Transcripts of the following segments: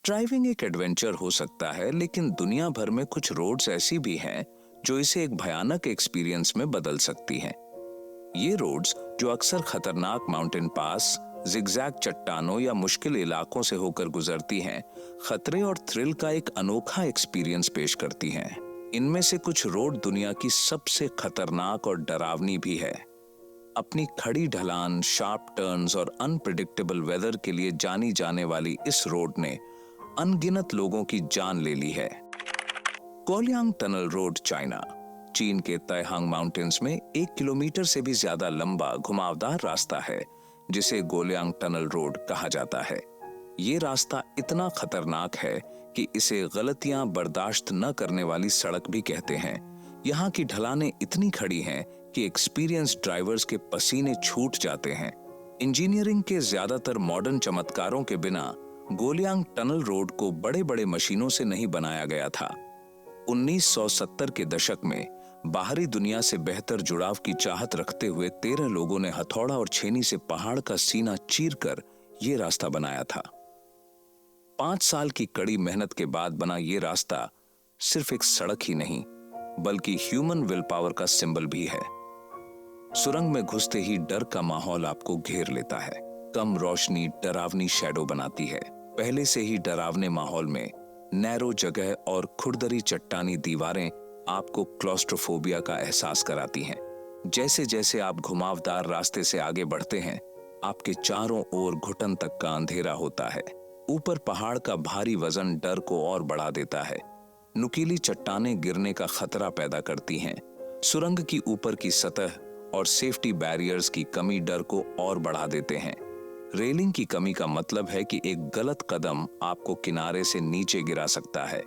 Driving एक adventure हो सकता है, लेकिन दुनिया भर में कुछ रोड्स ऐसी भी हैं जो इसे एक भयानक एक्सपीरियंस में बदल सकती हैं। ये रोड्स, जो अक्सर खतरनाक माउंटेन पास, जिगजैग चट्टानों या मुश्किल इलाकों से होकर गुजरती हैं, खतरे और थ्रिल का एक अनोखा एक्सपीरियंस पेश करती हैं। इनमें से कुछ रोड दुनिया की सबसे खतरनाक और डरावनी भी है। अपनी खड़ी ढलान, शार्प टर्न्स और अनप्रिडिक्टेबल वेदर के लिए जानी जाने वाली इस रोड ने अनगिनत लोगों की जान ले ली है। गोलियांग टनल रोड, चाइना। चीन के तैहांग माउंटेन्स में 1 किलोमीटर से भी ज्यादा लंबा घुमावदार रास्ता है जिसे गोलियांग टनल रोड कहा जाता है। ये रास्ता इतना खतरनाक है कि इसे गलतियां बर्दाश्त न करने वाली सड़क भी कहते हैं। यहाँ की ढलानें इतनी खड़ी हैं कि एक्सपीरियंस ड्राइवर्स के पसीने छूट जाते हैं। इंजीनियरिंग के ज्यादातर मॉडर्न चमत्कारों के बिना गोलियांग टनल रोड को बड़े बड़े मशीनों से नहीं बनाया गया था। 1970 के दशक में बाहरी दुनिया से बेहतर जुड़ाव की चाहत रखते हुए 13 लोगों ने हथौड़ा और छेनी से पहाड़ का सीना चीरकर यह रास्ता बनाया था। 5 साल की कड़ी मेहनत के बाद बना यह रास्ता सिर्फ एक सड़क ही नहीं, बल्कि ह्यूमन विल पावर का सिंबल भी है। सुरंग में घुसते ही डर का माहौल आपको घेर लेता है। कम रोशनी डरावनी शैडो बनाती है। पहले से ही डरावने माहौल में नैरो जगह और खुरदरी चट्टानी दीवारें आपको क्लॉस्ट्रोफोबिया का एहसास कराती हैं। जैसे जैसे आप घुमावदार रास्ते से आगे बढ़ते हैं, आपके चारों ओर घुटन तक का अंधेरा होता है। ऊपर पहाड़ का भारी वजन डर को और बढ़ा देता है। नुकीली चट्टानें गिरने का खतरा पैदा करती हैं। सुरंग की ऊपर की सतह और सेफ्टी बैरियर्स की कमी डर को और बढ़ा देते हैं। रेलिंग की कमी का मतलब है कि एक गलत कदम आपको किनारे से नीचे गिरा सकता है।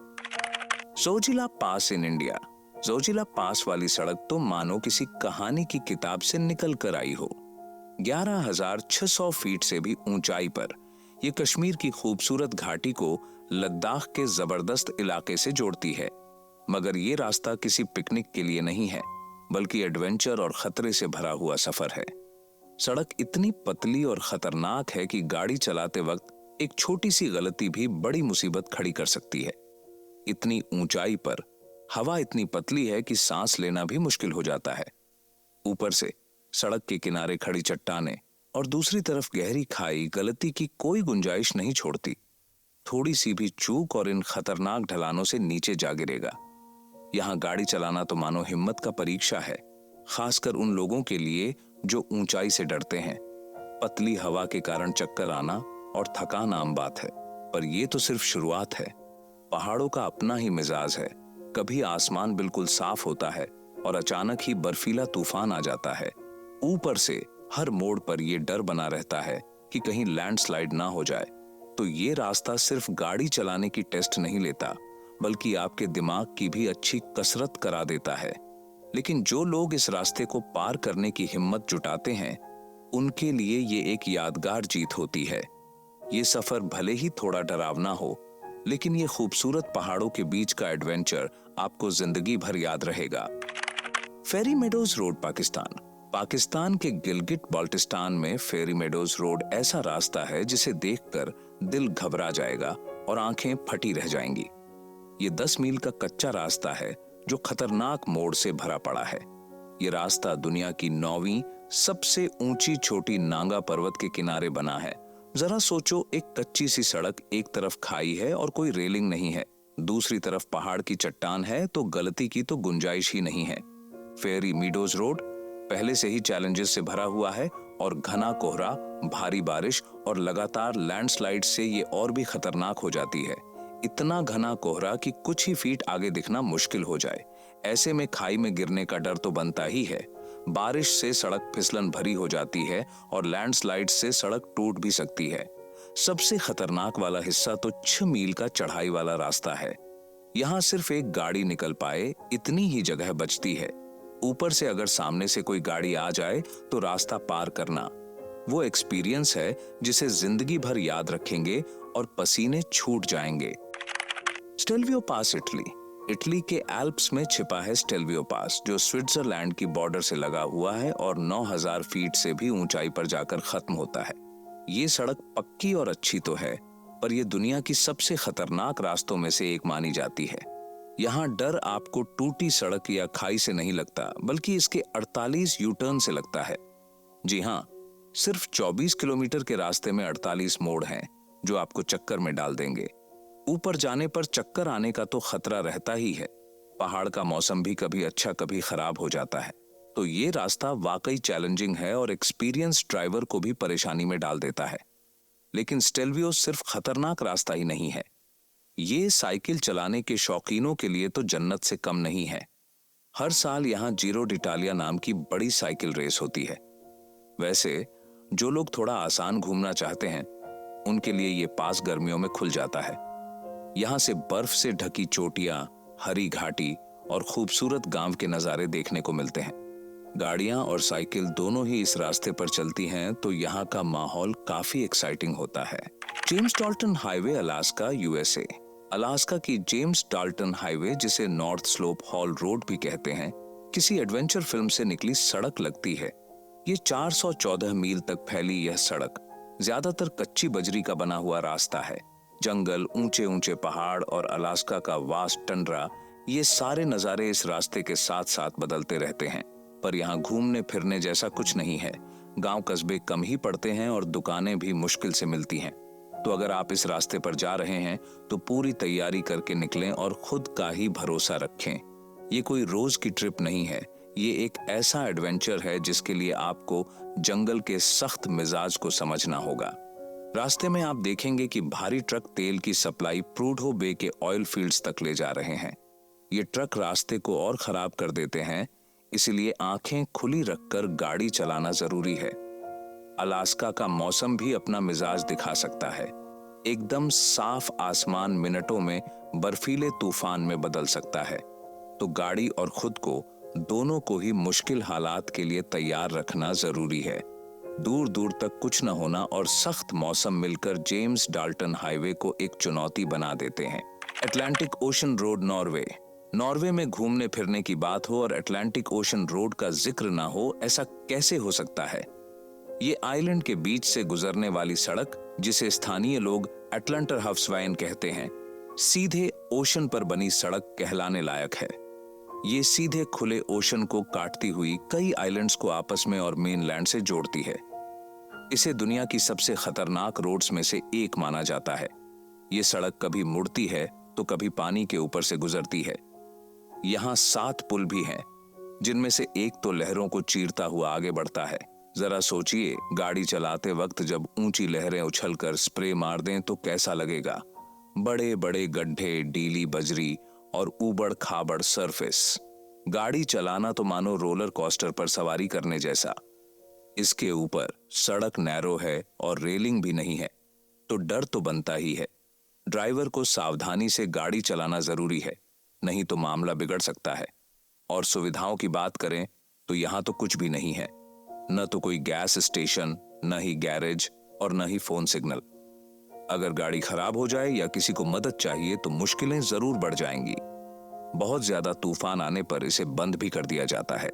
जोजिला पास इन इंडिया। जोजिला पास वाली सड़क तो मानो किसी कहानी की किताब से निकल कर आई हो। 11,600 फीट से भी ऊंचाई पर यह कश्मीर की खूबसूरत घाटी को लद्दाख के जबरदस्त इलाके से जोड़ती है। मगर यह रास्ता किसी पिकनिक के लिए नहीं है, बल्कि एडवेंचर और खतरे से भरा हुआ सफर है। सड़क इतनी पतली और खतरनाक है कि गाड़ी चलाते वक्त एक छोटी सी गलती भी बड़ी मुसीबत खड़ी कर सकती है। इतनी ऊंचाई पर हवा इतनी पतली है कि सांस लेना भी मुश्किल हो जाता है। ऊपर से सड़क के किनारे खड़ी चट्टानें और दूसरी तरफ गहरी खाई गलती की कोई गुंजाइश नहीं छोड़ती। थोड़ी सी भी चूक और इन खतरनाक ढलानों से नीचे जा गिरेगा। यहाँ गाड़ी चलाना तो मानो हिम्मत का परीक्षा है, खासकर उन लोगों के लिए जो ऊंचाई से डरते हैं। पतली हवा के कारण चक्कर आना और थकान आम बात है, पर यह तो सिर्फ शुरुआत है। पहाड़ों का अपना ही मिजाज है। कभी आसमान बिल्कुल साफ होता है और अचानक ही बर्फीला तूफान आ जाता है। ऊपर से हर मोड़ पर यह डर बना रहता है कि कहीं लैंडस्लाइड ना हो जाए। तो ये रास्ता सिर्फ गाड़ी चलाने की टेस्ट नहीं लेता, बल्कि आपके दिमाग की भी अच्छी कसरत करा देता है। लेकिन जो लोग इस रास्ते को पार करने की हिम्मत जुटाते हैं, उनके लिए ये एक यादगार जीत होती है। ये सफर भले ही थोड़ा डरावना हो, लेकिन ये खूबसूरत पहाड़ों के बीच का एडवेंचर आपको जिंदगी भर याद रहेगा। फेरी मेडोज रोड, पाकिस्तान। पाकिस्तान के गिलगिट बाल्टिस्तान में फेरी मेडोज रोड ऐसा रास्ता है जिसे देखकर दिल घबरा जाएगा और आंखें फटी रह जाएंगी। ये 10 मील का कच्चा रास्ता है जो खतरनाक मोड़ से भरा पड़ा है। ये रास्ता दुनिया की 9वीं सबसे ऊंची छोटी नांगा पर्वत के किनारे बना है। जरा सोचो, एक कच्ची सी सड़क, एक तरफ खाई है और कोई रेलिंग नहीं है, दूसरी तरफ पहाड़ की चट्टान है, तो गलती की तो गुंजाइश ही नहीं है। फेरी मीडोज रोड पहले से ही चैलेंजेस से भरा हुआ है और घना कोहरा, भारी बारिश और लगातार लैंडस्लाइड से ये और भी खतरनाक हो जाती है। इतना घना कोहरा कि कुछ ही फीट आगे दिखना मुश्किल हो जाए। ऐसे में खाई में गिरने का डर तो बनता ही है। बारिश से सड़क फिसलन भरी हो जाती है और लैंडस्लाइड से सड़क टूट भी सकती है। सबसे खतरनाक वाला हिस्सा तो 6 मील का चढ़ाई वाला रास्ता है। यहाँ सिर्फ एक गाड़ी निकल पाए इतनी ही जगह बचती है। ऊपर से अगर सामने से कोई गाड़ी आ जाए तो रास्ता पार करना वो एक्सपीरियंस है जिसे जिंदगी भर याद रखेंगे और पसीने छूट जाएंगे। स्टेल्वियो पास, इटली। इटली के एल्प्स में छिपा है स्टेल्वियो पास, जो स्विट्जरलैंड की बॉर्डर से लगा हुआ है और 9,000 फीट से भी ऊंचाई पर जाकर खत्म होता है। ये सड़क पक्की और अच्छी तो है, पर यह दुनिया की सबसे खतरनाक रास्तों में से एक मानी जाती है। यहाँ डर आपको टूटी सड़क या खाई से नहीं लगता, बल्कि इसके 48 यू टर्न से लगता है। जी हाँ, सिर्फ 24 किलोमीटर के रास्ते में 48 मोड़ हैं जो आपको चक्कर में डाल देंगे। ऊपर जाने पर चक्कर आने का तो खतरा रहता ही है। पहाड़ का मौसम भी कभी अच्छा कभी खराब हो जाता है, तो ये रास्ता वाकई चैलेंजिंग है और एक्सपीरियंस ड्राइवर को भी परेशानी में डाल देता है। लेकिन स्टेल्वियो सिर्फ खतरनाक रास्ता ही नहीं है, ये साइकिल चलाने के शौकीनों के लिए तो जन्नत से कम नहीं है। हर साल यहाँ जीरो डिटालिया नाम की बड़ी साइकिल रेस होती है। वैसे जो लोग थोड़ा आसान घूमना चाहते हैं, उनके लिए ये पास गर्मियों में खुल जाता है। यहाँ से बर्फ से ढकी चोटियां, हरी घाटी और खूबसूरत गांव के नजारे देखने को मिलते हैं। गाड़ियां और साइकिल दोनों ही इस रास्ते पर चलती हैं, तो यहाँ का माहौल काफी एक्साइटिंग होता है। James Dalton highway, Alaska, USA. Alaska की जेम्स डाल्टन हाईवे, जिसे नॉर्थ स्लोप हॉल रोड भी कहते हैं, किसी एडवेंचर फिल्म से निकली सड़क लगती है। ये 414 मील तक फैली यह सड़क ज्यादातर कच्ची बजरी का बना हुआ रास्ता है। जंगल, ऊंचे ऊंचे पहाड़ और अलास्का का वास्ट टंड्रा, ये सारे नजारे इस रास्ते के साथ साथ बदलते रहते हैं। पर यहाँ घूमने फिरने जैसा कुछ नहीं है। गांव कस्बे कम ही पड़ते हैं और दुकानें भी मुश्किल से मिलती हैं। तो अगर आप इस रास्ते पर जा रहे हैं तो पूरी तैयारी करके निकलें और खुद का ही भरोसा रखें। ये कोई रोज की ट्रिप नहीं है, ये एक ऐसा एडवेंचर है जिसके लिए आपको जंगल के सख्त मिजाज को समझना होगा। रास्ते में आप देखेंगे कि भारी ट्रक तेल की सप्लाई प्रूडहो बे के ऑयल फील्ड्स तक ले जा रहे हैं। ये ट्रक रास्ते को और खराब कर देते हैं, इसलिए आंखें खुली रखकर गाड़ी चलाना जरूरी है। अलास्का का मौसम भी अपना मिजाज दिखा सकता है। एकदम साफ आसमान मिनटों में बर्फीले तूफान में बदल सकता है। तो गाड़ी और खुद को, दोनों को ही मुश्किल हालात के लिए तैयार रखना जरूरी है। दूर दूर तक कुछ न होना और सख्त मौसम मिलकर जेम्स डाल्टन हाईवे को एक चुनौती बना देते हैं। Atlantic ocean road, Norway. Norway में घूमने फिरने की बात हो और अटलांटिक ओशन रोड का जिक्र ना हो, ऐसा कैसे हो सकता है? ये आइलैंड के बीच से गुजरने वाली सड़क, जिसे स्थानीय लोग अटलांटर हफ्सवाइन कहते हैं, सीधे ओशन पर बनी सड़क कहलाने लायक है। ये सीधे खुले ओशन को काटती हुई कई आइलैंड्स को आपस में और मेनलैंड से जोड़ती है। इसे दुनिया की सबसे खतरनाक रोड्स में से एक माना जाता है। ये सड़क कभी मुड़ती है तो कभी पानी के ऊपर से गुजरती है। यहाँ 7 पुल भी हैं, जिनमें से एक तो लहरों को चीरता हुआ आगे बढ़ता है। जरा सोचिए, गाड़ी चलाते वक्त जब ऊंची लहरें उछलकर स्प्रे मार दें तो कैसा लगेगा। बड़े बड़े गड्ढे, डीली बजरी और ऊबड़ खाबड़ सरफेस। गाड़ी चलाना तो मानो रोलर कोस्टर पर सवारी करने जैसा। इसके ऊपर सड़क नैरो है और रेलिंग भी नहीं है, तो डर तो बनता ही है। ड्राइवर को सावधानी से गाड़ी चलाना जरूरी है, नहीं तो मामला बिगड़ सकता है। और सुविधाओं की बात करें तो यहाँ तो कुछ भी नहीं है। न तो कोई गैस स्टेशन, न ही गैरेज और न ही फोन सिग्नल। अगर गाड़ी खराब हो जाए या किसी को मदद चाहिए तो मुश्किलें जरूर बढ़ जाएंगी। बहुत ज्यादा तूफान आने पर इसे बंद भी कर दिया जाता है।